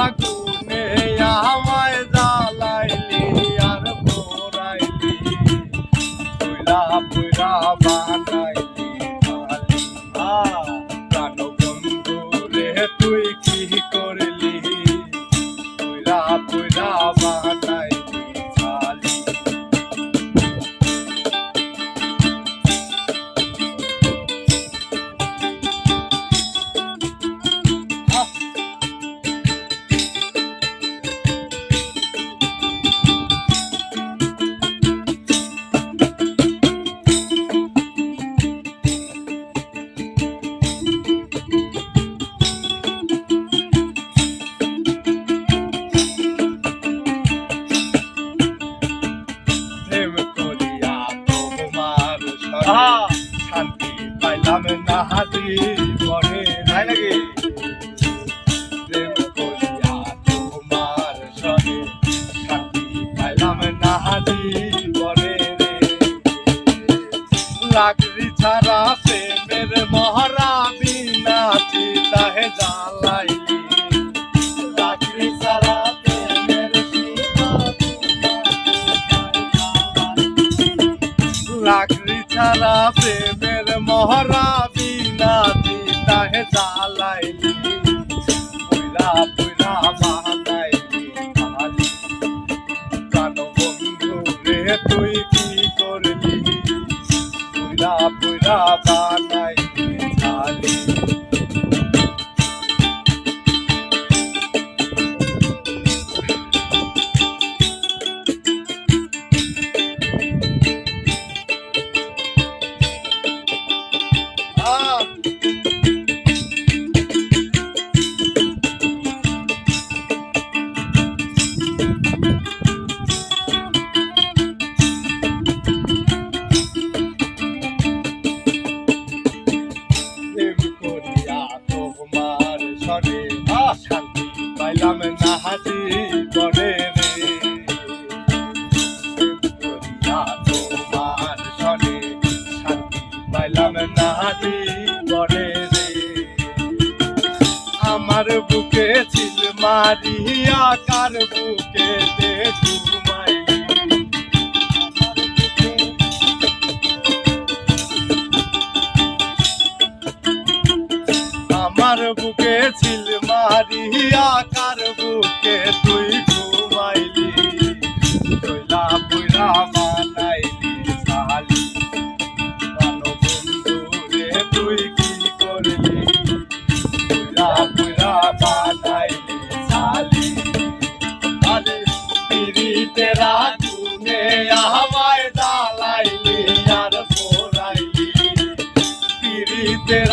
আগুনে আমায় জ্বালাইলি আর পোড়াইলি পুরা পুরা বানাইলি প্রাণ বন্ধু রে তুই কি করলি পুরা পুরা বানাইলি ছালি শান্তি পাইলাম না হাতি বনে নাই নাকি প্রেম করিয়া তোমার সনে শান্তি পাইলাম না হাতি বনে রে লাগরি ছাড়া প্রেমের মহরা বিনা চিতাহে জ্বালাইলি লাগরি ছাড়া লাগরি ছাড়া প্রেমের মহরা বিনা চিতাহে জ্বালাইলি পুরা পুরা বানাইলি খালি প্রাণ বন্ধু রে তুই কি করলি পুরা পুরা বানাইলি খালি শান্তি পাইলাম না হাতি বনে রে তোমার সনে শান্তি পাইলাম না হাতি বনে রে আমার বুকে ছিল মারিয়া কার বুকে দে ঘুমাই আমার বুকে ছিল মারিয়া কার বুকে তুই ঘুমাইলি তুইলা পুরা বানাইলি সালি প্রাণ বন্ধু রে তুই কি করলি পুরা পুরা বানাইলি সালি আরে পিরিতের আগুনে আমায় জ্বালাইলি আর পোড়াইলি পিরিতের